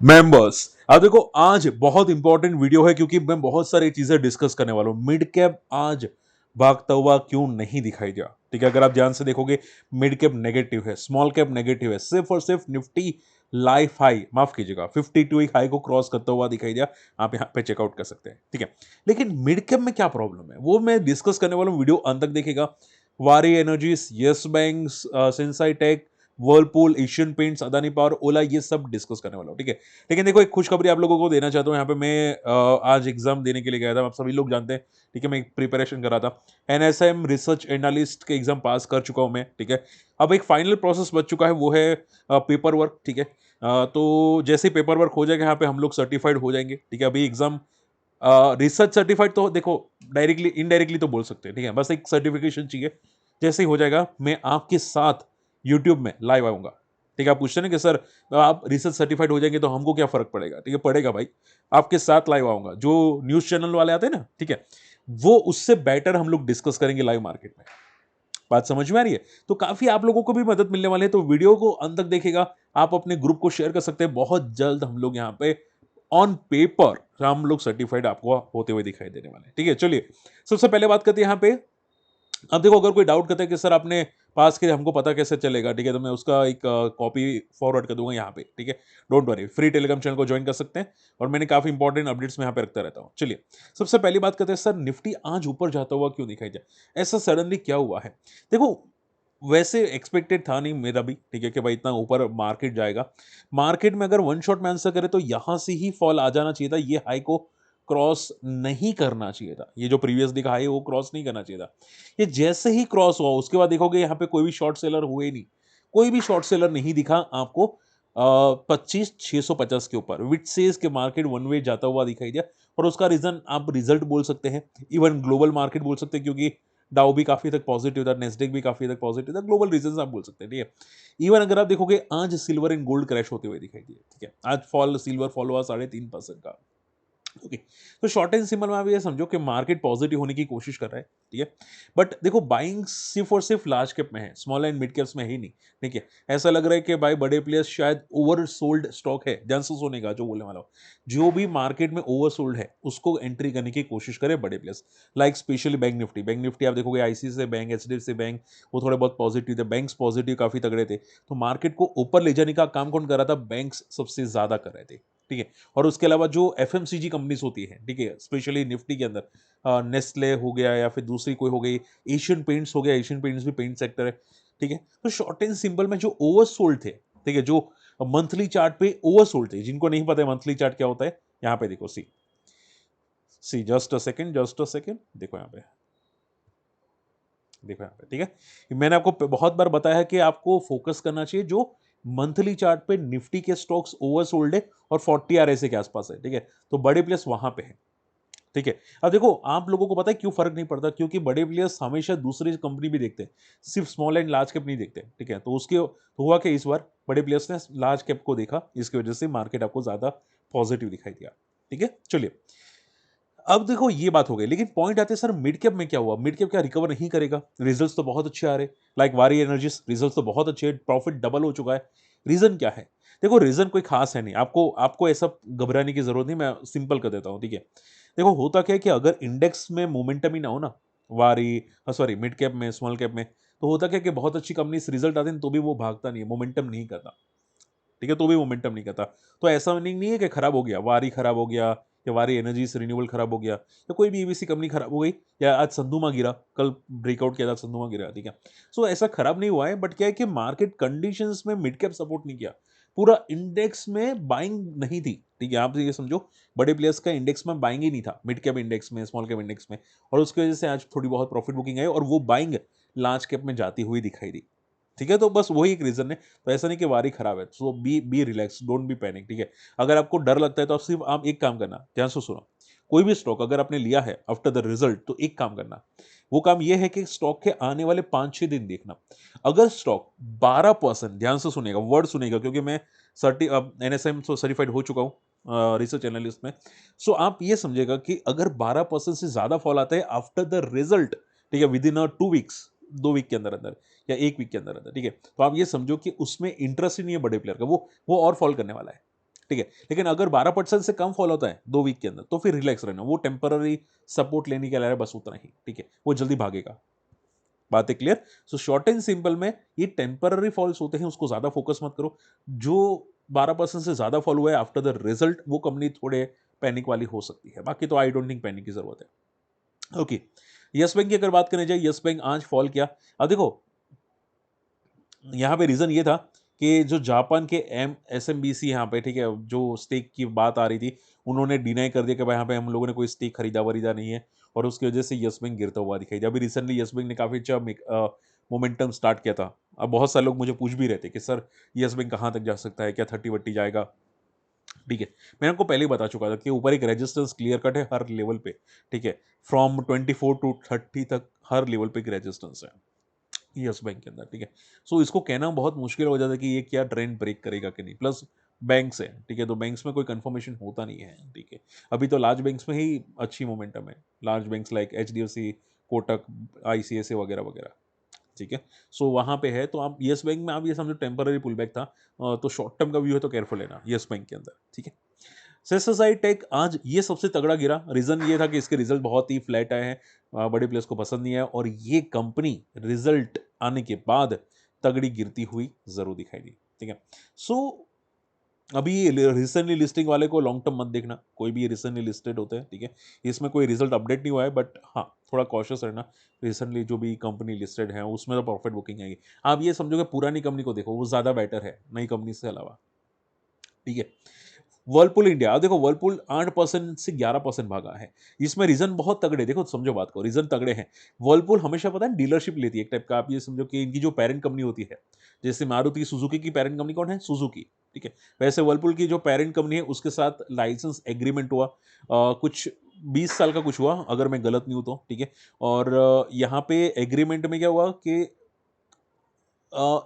Members, अब देखो आज बहुत इंपॉर्टेंट वीडियो है क्योंकि मैं बहुत सारी चीजें डिस्कस करने वाला हूं। मिड कैप आज भागता हुआ क्यों नहीं दिखाई दिया? ठीक है, अगर आप ध्यान से देखोगे मिड कैप नेगेटिव है, स्मॉल कैप नेगेटिव है, सिर्फ और सिर्फ निफ्टी लाइफ हाई, माफ कीजिएगा 52 वीक हाई को क्रॉस करता हुआ दिखाई दिया। आप यहाँ पे चेकआउट कर सकते हैं, ठीक है। लेकिन मिड कैप में क्या प्रॉब्लम है वो मैं डिस्कस करने वाला हूँ, वीडियो अंत तक देखिएगा। वारी एनर्जीज, यस बैंक, सेंसाई tech, Whirlpool, Asian paints, Adani power, Ola, ये सब डिस्कस करने वाला हूँ, ठीक है। लेकिन देखो एक खुशखबरी आप लोगों को देना चाहता हूँ। यहाँ पे मैं आज एग्जाम देने के लिए गया था, आप सभी लोग जानते हैं, ठीक है। मैं प्रिपरेशन कर रहा था, एनएसएम रिसर्च एनालिस्ट के एग्जाम पास कर चुका हूँ मैं, ठीक है। अब एक फाइनल प्रोसेस बच चुका है, वो है पेपर वर्क, ठीक है। तो जैसे ही पेपर वर्क हो जाएगा यहाँ पे हम लोग सर्टिफाइड हो जाएंगे, ठीक है। अभी एग्जाम रिसर्च सर्टिफाइड तो देखो डायरेक्टली इनडायरेक्टली तो बोल सकते हैं, ठीक है। बस एक सर्टिफिकेशन चाहिए। जैसे ही हो जाएगा मैं आपके साथ यूट्यूब में लाइव आऊंगा, ठीक है। आप पूछते ना कि सर आप रिसर्च सर्टिफाइड हो जाएंगे तो हमको क्या फर्क पड़ेगा? ठीक है, पड़ेगा भाई। आपके साथ लाइव आऊंगा, जो न्यूज चैनल वाले आते हैं ना, ठीक है, वो उससे बेटर हम लोग डिस्कस करेंगे लाइव मार्केट में। बात समझ में आ रही है? तो काफी आप लोगों को भी मदद मिलने वाली है, तो वीडियो को अंत तक देखिएगा। आप अपने ग्रुप को शेयर कर सकते हैं। बहुत जल्द हम लोग यहाँ पे ऑन पेपर हम लोग सर्टिफाइड आपको होते हुए दिखाई देने वाले हैं, ठीक है। चलिए सबसे पहले बात करते हैं यहाँ पे। अब देखो अगर कोई डाउट करता है कि सर आपने पास के हमको पता कैसे चलेगा, ठीक है, तो मैं उसका एक कॉपी फॉरवर्ड कर दूंगा यहाँ पे, ठीक है। Don't worry, free Telegram channel को ज्वाइन कर सकते हैं और मैंने काफी इंपॉर्टेंट अपडेट्स में यहाँ पे रखता रहता हूँ। चलिए सबसे पहली बात करते हैं, सर निफ्टी आज ऊपर जाता हुआ क्यों दिखाई दिया? ऐसा सडनली क्या हुआ है? देखो वैसे एक्सपेक्टेड था नहीं मेरा भी, ठीक है, कि भाई इतना ऊपर मार्केट जाएगा। मार्केट में अगर वन शॉट में आंसर करे तो यहां से ही फॉल आ जाना चाहिए था, ये हाई को क्रॉस नहीं करना चाहिए था। ये जो प्रीवियस दिखा है वो क्रॉस नहीं करना चाहिए था। ये जैसे ही क्रॉस हुआ उसके बाद देखोगे यहाँ पे कोई भी शॉर्ट सेलर हुए नहीं, कोई भी शॉर्ट सेलर नहीं दिखा आपको 25,650 के ऊपर, विच सेज के मार्केट वन वे जाता हुआ दिखाई दिया। और उसका रीजन आप रिजल्ट बोल सकते हैं, इवन ग्लोबल मार्केट बोल सकते हैं, क्योंकि डाउ भी काफी तक पॉजिटिव था, नेस्डेक भी काफी तक पॉजिटिव था। ग्लोबल रीजन आप बोल सकते हैं, ठीक है। इवन अगर आप देखोगे आज सिल्वर एंड गोल्ड क्रैश होते हुए दिखाई दिए, ठीक है। आज फॉल सिल्वर फॉल हुआ 3.5% का। ओके, तो शॉर्ट एंड सिंपल में आप ये समझो कि मार्केट पॉजिटिव होने की कोशिश कर रहा है, ठीक है। बट देखो बाइंग सिर्फ और सिर्फ लार्ज कैप में है, स्मॉल एंड मिड कैप्स में ही नहीं, ठीक है। ऐसा लग रहा है कि भाई बड़े प्लेयर्स शायद ओवर सोल्ड स्टॉक है, ध्यान से सुनेगा जो बोलने वाला हूं। जो भी मार्केट में ओवर सोल्ड है उसको एंट्री करने की कोशिश करे बड़े players, like specially bank Nifty. Bank Nifty आप देखोगे आईसीआईसीआई बैंक, एचडीएफसी बैंक, वो थोड़े बहुत पॉजिटिव थे, बैंक्स पॉजिटिव काफी तगड़े थे। तो मार्केट को ऊपर ले जाने का काम कौन कर रहा था? बैंक्स सबसे ज्यादा कर रहे थे, ठीक है। और उसके अलावा जो एफएमसीजी कंपनीज होती है, ठीक है, स्पेशली निफ्टी के अंदर नेस्ले हो गया या फिर दूसरी कोई हो गई, एशियन पेंट्स हो गया, एशियन पेंट्स भी पेंट सेक्टर है, ठीक है। तो शॉर्ट एंड सिंपल में जो ओवरसोल्ड थे, ठीक है, जो मंथली चार्ट पे ओवरसोल्ड थे, जिनको नहीं पता है मंथली चार्ट क्या होता है, यहाँ पे देखो, see see just a second, just a second, देखो यहाँ पे, देखो यहाँ पे, ठीक है। मैंने आपको बहुत बार बताया है कि आपको फोकस करना चाहिए जो मंथली चार्ट पे निफ्टी के स्टॉक्स ओवरसोल्ड है और 40 आरएसए के आसपास है, ठीक है। तो बड़े प्लेयर्स वहां पे है, ठीक है। अब देखो आप लोगों को पता है क्यों फर्क नहीं पड़ता? क्योंकि बड़े प्लेयर्स हमेशा दूसरी कंपनी भी देखते हैं, सिर्फ स्मॉल एंड लार्ज कैप नहीं देखते, ठीक है। तो उसके तो हुआ कि इस बार बड़े प्लेयर्स ने लार्ज कैप को देखा, इसकी वजह से मार्केट आपको ज्यादा पॉजिटिव दिखाई दिया, ठीक है। चलिए अब देखो ये बात हो गई, लेकिन पॉइंट आते हैं सर मिड कैप में क्या हुआ? मिड कैप क्या रिकवर नहीं करेगा? रिजल्ट्स तो बहुत अच्छे आ रहे, लाइक वारी एनर्जीज रिजल्ट्स तो बहुत अच्छे, प्रॉफिट डबल हो चुका है। रीजन क्या है? देखो रीजन कोई खास है नहीं, आपको आपको ऐसा घबराने की जरूरत नहीं, मैं सिंपल कर देता हूं, ठीक है। देखो होता क्या है कि अगर इंडेक्स में मोमेंटम ही ना हो ना, वारी सॉरी मिड कैप में, स्मॉल कैप में, तो होता क्या है कि बहुत अच्छी कंपनी रिजल्ट आते हैं तो भी वो भागता नहीं है, मोमेंटम नहीं करता, ठीक है, तो भी मोमेंटम नहीं करता। तो ऐसा नहीं है कि खराब हो गया, वारी खराब हो गया या वारी एनर्जीज रिन्यूएबल खराब हो गया या कोई भी ईबीसी कंपनी खराब हो गई या आज संधुमा गिरा, कल ब्रेकआउट किया था संधुमा गिरा, ठीक है। सो ऐसा खराब नहीं हुआ है, बट क्या है कि मार्केट कंडीशंस में मिड कैप सपोर्ट नहीं किया, पूरा इंडेक्स में बाइंग नहीं थी, ठीक है। आप ये समझो बड़े प्लेयर्स का इंडेक्स में बाइंग ही नहीं था, मिड कैप इंडेक्स में, स्मॉल कैप इंडेक्स में, और उसकी वजह से आज थोड़ी बहुत प्रॉफिट बुकिंग आई और वो बाइंग लार्ज कैप में जाती हुई दिखाई दी, ठीक है। तो बस वही एक रीजन है। तो ऐसा नहीं कि वारी खराब है, so be relax, don't be panic, ठीक है। अगर आपको डर लगता है तो आप सिर्फ आप एक काम करना, ध्यान से सुनो। कोई भी स्टॉक अगर आपने लिया है आफ्टर द रिजल्ट, तो एक काम करना, वो काम ये है कि स्टॉक के आने वाले 5-6 दिन देखना। अगर स्टॉक 12%, ध्यान से सुनेगा, वर्ड सुनेगा, क्योंकि मैं सर्टी एनएसएम सर्टिफाइड हो चुका हूं रिसर्च एनालिस्ट में। सो आप ये समझेगा कि अगर 12% से ज्यादा फॉल आता है आफ्टर द रिजल्ट, ठीक है, विद इन 2 वीक्स, 2 वीक के अंदर अंदर या 1 वीक के अंदर अंदर, ठीक है, तो आप ये समझो कि उसमें इंटरेस्ट ही नहीं है बड़े प्लेयर का, वो और फॉल करने वाला है, ठीक है। लेकिन अगर 12% से कम फॉल होता है 2 वीक के अंदर तो फिर रिलैक्स रहना, वो टेम्पररी सपोर्ट लेने के लिए बस उतना ही, ठीक है, वो जल्दी भागेगा। बात है clear? So short and simple में ये टेम्पररी फॉल्स होते हैं, उसको ज्यादा फोकस मत करो। जो 12% से ज्यादा फॉल हुआ है आफ्टर द रिजल्ट, वो कंपनी थोड़े पैनिक वाली हो सकती है, बाकी तो आई डोंट थिंक पैनिक की जरूरत है। ओके, यस बैंक की अगर बात करें जाए, यस बैंक आज फॉल किया। अब देखो यहाँ पे रीजन ये था कि जो जापान के एसएमबीसी यहाँ पे, ठीक है, जो स्टेक की बात आ रही थी, उन्होंने डिनाई कर दिया कि भाई यहाँ पे हम लोगों ने कोई स्टेक खरीदा वरीदा नहीं है, और उसकी वजह से यस बैंक गिरता हुआ दिखाई दिया। अभी रिसेंटली यस बैंक ने काफी अच्छा मोमेंटम स्टार्ट किया था। अब बहुत सारे लोग मुझे पूछ भी रहे थे कि सर यस बैंक कहाँ तक जा सकता है, क्या 30-30 जाएगा? ठीक है, मैं आपको पहले ही बता चुका था कि ऊपर एक रेजिस्टेंस क्लियर कट है हर लेवल पे, ठीक है, फ्रॉम 24 to 30 तक हर लेवल पे एक रेजिस्टेंस है यस बैंक के अंदर, ठीक है। सो इसको कहना बहुत मुश्किल हो जाता है कि ये क्या ट्रेंड ब्रेक करेगा कि नहीं, प्लस बैंक्स है, ठीक है, तो बैंक्स में कोई कंफर्मेशन होता नहीं है, ठीक है। अभी तो लार्ज बैंक्स में ही अच्छी मोमेंटम है, large banks like HDFC, Kotak, ICICI वगैरह वगैरह, ठीक है। सो वहां पे है, तो आप यस बैंक में आप ये समझो टेम्पररी पुल बैक था, तो शॉर्ट टर्म का व्यू है तो केयरफुल लेना यस बैंक के अंदर, ठीक है। सेसेसाई टेक आज ये सबसे तगड़ा गिरा, रीजन ये था कि इसके रिजल्ट बहुत ही फ्लैट आए हैं, बड़े प्लेयर्स को पसंद नहीं आया, और ये कंपनी रिजल्ट आने के बाद तगड़ी गिरती हुई जरूर दिखाई दी, ठीक है। सो अभी रिसेंटली लिस्टिंग वाले को लॉन्ग टर्म मत देखना, कोई भी रिसेंटली लिस्टेड होते हैं, ठीक है, इसमें कोई रिजल्ट अपडेट नहीं हुआ है, बट हाँ थोड़ा कॉशियस रहना। रिसेंटली जो भी कंपनी लिस्टेड है उसमें तो प्रॉफिट बुकिंग आएगी। आप ये समझो कि पुरानी कंपनी को देखो, वो ज्यादा बेटर है नई कंपनी से अलावा, ठीक है। वर्लपूल इंडिया, अब देखो वर्लपूल 8% से 11% भागा है, इसमें रीजन बहुत तगड़े, देखो समझो बात को, रीजन तगड़े हैं। वर्लपूल हमेशा पता है डीलरशिप लेती है एक टाइप का, आप ये समझो कि इनकी जो पेरेंट कंपनी होती है, जैसे मारुति सुजुकी की पेरेंट कंपनी कौन है? सुजुकी, ठीक है। वैसे वर्लपूल की जो पेरेंट कंपनी है उसके साथ लाइसेंस एग्रीमेंट हुआ, कुछ 20 साल का कुछ हुआ अगर मैं गलत नहीं हूं तो, ठीक है। और यहाँ पे एग्रीमेंट में क्या हुआ कि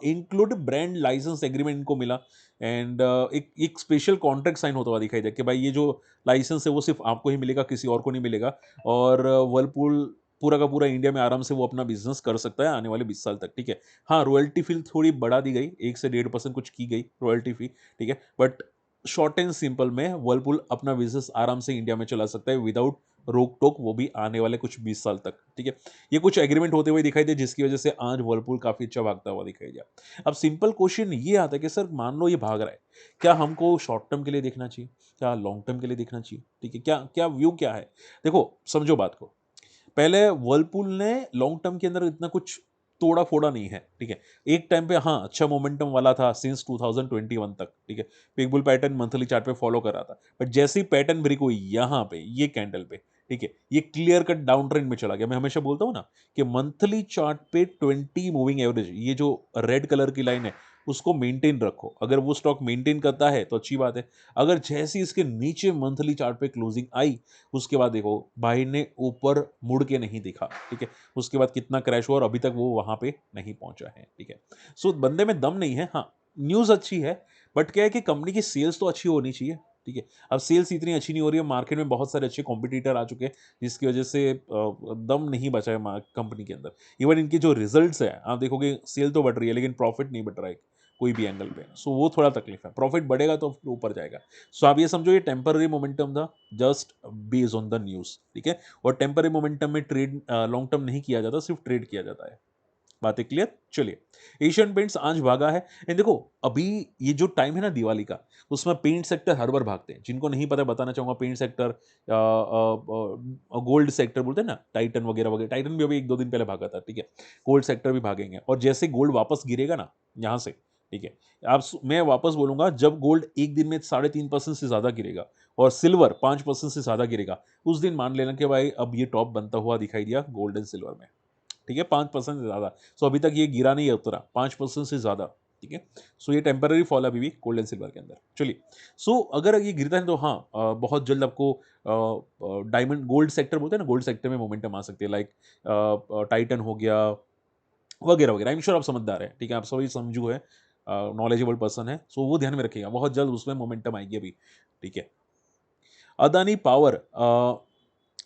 इंक्लूड ब्रांड लाइसेंस एग्रीमेंट इनको मिला, एंड एक स्पेशल कॉन्ट्रैक्ट साइन होता हुआ दिखाई दे कि भाई ये जो लाइसेंस है वो सिर्फ आपको ही मिलेगा, किसी और को नहीं मिलेगा, और वर्लपूल पूरा का पूरा इंडिया में आराम से वो अपना बिजनेस कर सकता है आने वाले 20 साल तक, ठीक है। हाँ, रॉयल्टी फी थोड़ी बढ़ा दी गई, 1 से 1.5% कुछ की गई रॉयल्टी फी, ठीक है, बट शॉर्ट एंड सिंपल में वर्लपूल अपना बिजनेस आराम से इंडिया में चला सकता है विदाउट रोक टोक, वो भी आने वाले कुछ 20 साल तक, ठीक है। ये कुछ एग्रीमेंट होते हुए दिखाई दे, जिसकी वजह से आज वर्लपूल काफी अच्छा भागता हुआ दिखाई दिया। अब सिंपल क्वेश्चन ये आता है कि सर मान लो ये भाग रहा है, क्या हमको शॉर्ट टर्म के लिए देखना चाहिए, क्या लॉन्ग टर्म के लिए देखना चाहिए, ठीक है, क्या क्या व्यू क्या है? देखो समझो बात को, पहले वर्लपूल ने लॉन्ग टर्म के अंदर इतना कुछ तोड़ा फोड़ा नहीं है, ठीक है। एक टाइम पे हाँ अच्छा मोमेंटम वाला था सिंस 2021 तक, ठीक है, pick bull pattern monthly chart पे फॉलो कर रहा था, बट जैसे ही पैटर्न ब्रेक हुई यहाँ पे ये कैंडल पे, ठीक है, ये क्लियर कट डाउन ट्रेंड में चला गया। मैं हमेशा बोलता हूँ ना कि मंथली चार्ट पे 20 मूविंग एवरेज, ये जो रेड कलर की लाइन है, उसको मेंटेन रखो, अगर वो स्टॉक मेंटेन करता है तो अच्छी बात है। अगर जैसे ही इसके नीचे मंथली चार्ट पे क्लोजिंग आई, उसके बाद देखो भाई ने ऊपर मुड़ के नहीं दिखा, ठीक है, उसके बाद कितना क्रैश हुआ और अभी तक वो वहां पे नहीं पहुंचा है, ठीक है। सो बंदे में दम नहीं है, हाँ न्यूज अच्छी है, बट क्या है कि कंपनी की सेल्स तो अच्छी होनी चाहिए, ठीक है। अब सेल्स इतनी अच्छी नहीं हो रही है, मार्केट में बहुत सारे अच्छे कॉम्पिटिटर आ चुके हैं, जिसकी वजह से दम नहीं बचा है कंपनी के अंदर। इवन इनके जो रिजल्ट्स है आप देखोगे, सेल तो बढ़ रही है लेकिन प्रॉफिट नहीं बढ़ रहा है कोई भी एंगल पे, सो वो थोड़ा तकलीफ है। प्रॉफिट बढ़ेगा तो फिर ऊपर जाएगा। सो आप ये समझो ये टेम्पररी मोमेंटम था, just based on the news, ठीक है। और टेम्पररी मोमेंटम में ट्रेड लॉन्ग टर्म नहीं किया जाता, सिर्फ ट्रेड किया जाता है। बातें क्लियर? चलिए, एशियन पेंट्स आज भागा है, एंड देखो अभी ये जो टाइम है ना दिवाली का, उसमें पेंट सेक्टर हर बार भागते हैं। जिनको नहीं पता बताना चाहूंगा, पेंट सेक्टर, गोल्ड सेक्टर बोलते हैं ना, टाइटन वगैरह वगैरह, टाइटन भी अभी 1-2 दिन पहले भागा था, ठीक है। गोल्ड सेक्टर भी भागेंगे, और जैसे गोल्ड वापस गिरेगा ना यहाँ से, ठीक है, मैं वापस बोलूंगा, जब गोल्ड एक दिन में 3.5% से ज्यादा गिरेगा और सिल्वर 5% से ज्यादा गिरेगा, उस दिन मान लेना कि भाई अब ये टॉप बनता हुआ दिखाई दिया गोल्ड एंड सिल्वर में, ठीक है, 5% से ज्यादा। सो अभी तक ये गिरा नहीं है, उतरा 5% से ज्यादा, ठीक है। सो ये टेम्पररी फॉल अभी भी गोल्ड एंड सिल्वर के अंदर। चलिए, सो अगर ये गिरता है तो हाँ बहुत जल्द आपको डायमंड गोल्ड सेक्टर बोलते हैं ना, गोल्ड सेक्टर में मोमेंटम आ सकती है, लाइक टाइटन हो गया वगैरह वगैरह। आई एम श्योर आप समझदार है, ठीक है, आप सभी समझू है, नॉलेजेबल पर्सन है, सो वो ध्यान में रखिएगा, बहुत जल्द उसमें मोमेंटम आएगी अभी, ठीक है। अदानी पावर,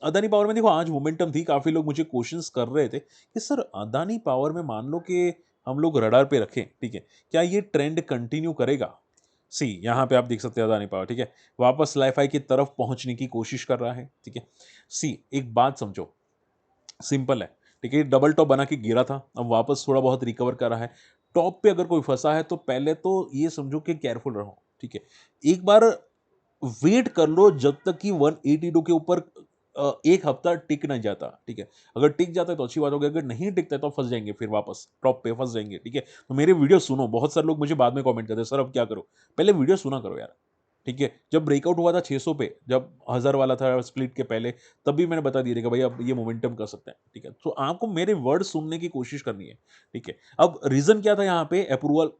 अदानी पावर में देखो आज मोमेंटम थी, काफी लोग मुझे क्वेश्चंस कर रहे थे कि सर अदानी पावर में मान लो कि हम लोग रडार पे रखें, ठीक है, क्या ये ट्रेंड कंटिन्यू करेगा? सी यहाँ पे आप देख सकते हैं अदानी पावर, ठीक है, वापस लाइफ हाई की तरफ पहुंचने की कोशिश कर रहा है, ठीक है। सी एक बात समझो, सिंपल है, ठीक है, डबल टॉप बना के गिरा था, अब वापस थोड़ा बहुत रिकवर कर रहा है। टॉप पे अगर कोई फंसा है तो पहले तो ये समझो कि केयरफुल रहो, ठीक है। एक बार वेट कर लो जब तक कि 182 के ऊपर एक हफ्ता टिक ना जाता, ठीक है। अगर टिक जाता है तो अच्छी बात होगी, अगर नहीं टिकता है तो फंस जाएंगे, फिर वापस टॉप पे फंस जाएंगे, ठीक है। तो मेरे वीडियो सुनो, बहुत सारे लोग मुझे बाद में कमेंट करते हैं सर अब क्या करो, पहले वीडियो सुना करो यार, ठीक है। जब ब्रेकआउट हुआ था 600 पे, जब 1000 वाला था स्प्लिट के पहले, तब भी मैंने बता दिया था कि भाई अब ये मोमेंटम कर सकते हैं, ठीक है। तो आपको मेरे वर्ड सुनने की कोशिश करनी है, ठीक है। अब रीजन क्या था यहाँ पे अप्रूवल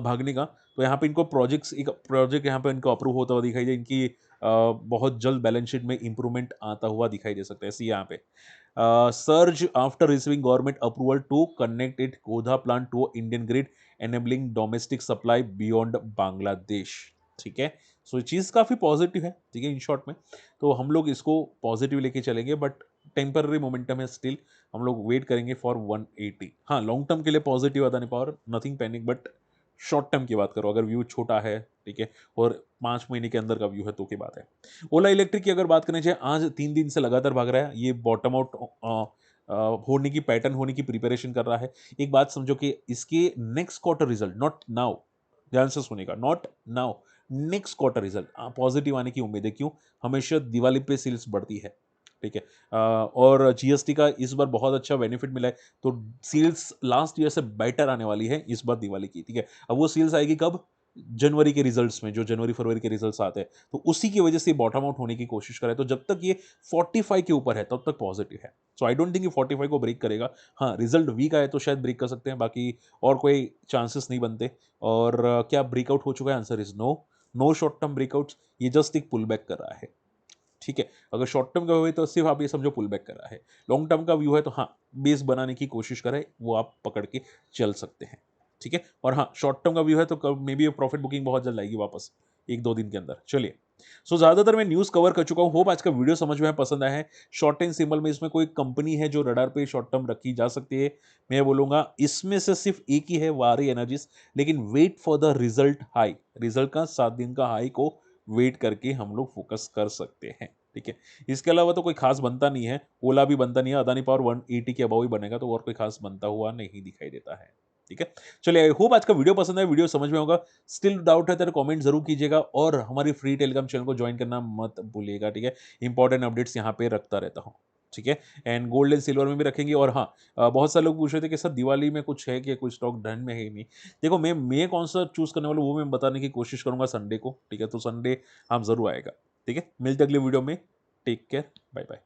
भागने का, तो यहाँ पे इनको प्रोजेक्ट्स, एक प्रोजेक्ट यहाँ पे इनको अप्रूव होता हुआ दिखाई दे, इनकी बहुत जल्द बैलेंस शीट में इंप्रूवमेंट आता हुआ दिखाई दे सकता है। सी यहाँ पे surge after receiving government approval to connect it Godda plant to Indian grid enabling domestic supply beyond Bangladesh, ठीक है। सो ये चीज़ काफ़ी पॉजिटिव है, ठीक है, इन शॉर्ट में। तो हम लोग इसको पॉजिटिव लेके चलेंगे, बट टेम्पररी मोमेंटम है स्टिल, हम लोग वेट करेंगे फॉर 180। हाँ, लॉन्ग टर्म के लिए positive Adani power, nothing panic, but short term की बात करो, अगर व्यू छोटा है, ठीक है, और 5 महीने के अंदर का व्यू है तो की बात है। ओला इलेक्ट्रिक की अगर बात करनी चाहिए, आज 3 दिन से लगातार भाग रहा है, ये बॉटम आउट होने की, पैटर्न होने की प्रिपरेशन कर रहा है। एक बात समझो कि इसके next quarter result, not now, ध्यान से सुनेगा, not now, next quarter result positive आने की उम्मीद है। क्यों? हमेशा दिवाली पे सेल्स बढ़ती है, ठीक है। और जीएसटी का इस बार बहुत अच्छा बेनिफिट मिला है, तो सेल्स लास्ट ईयर से बेटर आने वाली है इस बार दिवाली की, ठीक है। अब वो सेल्स आएगी कब? जनवरी के रिजल्ट्स में, जो जनवरी फरवरी के रिजल्ट्स आते हैं, तो उसी की वजह से बॉटम आउट होने की कोशिश करे। तो जब तक ये 45 के ऊपर है तब तक पॉजिटिव है। सो आई डोंट थिंक ये 45 को ब्रेक करेगा। हाँ, रिजल्ट वीक आए तो शायद ब्रेक कर सकते हैं, बाकी और कोई चांसेस नहीं बनते। और क्या ब्रेकआउट हो चुका है? Answer is no. No short term breakouts, ये जस्ट एक पुल बैक कर रहा है, ठीक है। अगर शॉर्ट टर्म का व्यू है तो सिर्फ आप ये समझो पुल बैक कर रहा है। लॉन्ग टर्म का व्यू है तो हाँ, बेस बनाने की कोशिश करे, वो आप पकड़ के चल सकते हैं, ठीक है। और हाँ, शॉर्ट टर्म का व्यू है तो मे बी प्रॉफिट बुकिंग बहुत जल्द आएगी वापस, 1-2 दिन के अंदर। चलिए, सो ज्यादातर मैं न्यूज कवर कर चुका हूँ, होप आज का वीडियो समझ में पसंद आया है। शॉर्ट एंड सिंबल में इसमें कोई कंपनी है जो रडार पे शॉर्ट टर्म रखी जा सकती है? मैं बोलूंगा इसमें से सिर्फ एक ही है, वारी एनर्जीज। लेकिन wait for the result high, result का 7 दिन का हाई को वेट करके हम लोग फोकस कर सकते हैं, ठीक है। इसके अलावा तो कोई खास बनता नहीं है, ओला भी बनता नहीं है, अदानी पावर 180 के अबाव ही बनेगा, तो और कोई खास बनता हुआ नहीं दिखाई देता है, ठीक है। चलिए, आई होप आज का वीडियो पसंद है, वीडियो समझ में होगा। स्टिल डाउट है तो कमेंट जरूर कीजिएगा, और हमारी फ्री टेलीग्राम चैनल को ज्वाइन करना मत भूलिएगा, ठीक है। इंपॉर्टेंट अपडेट्स यहाँ पे रखता रहता हूँ, ठीक है। एंड गोल्ड एंड सिल्वर में भी रखेंगे। और हाँ, बहुत सारे लोग पूछ रहे थे कि सर दिवाली में कुछ है कि कोई स्टॉक डन में है ही नहीं। देखो, मैं कौन सा चूज करने वाला हूँ वो मैं बताने की कोशिश करूंगा संडे को, ठीक है। तो संडे हम जरूर आएगा, ठीक है। मिलते अगले वीडियो में, टेक केयर, बाय बाय।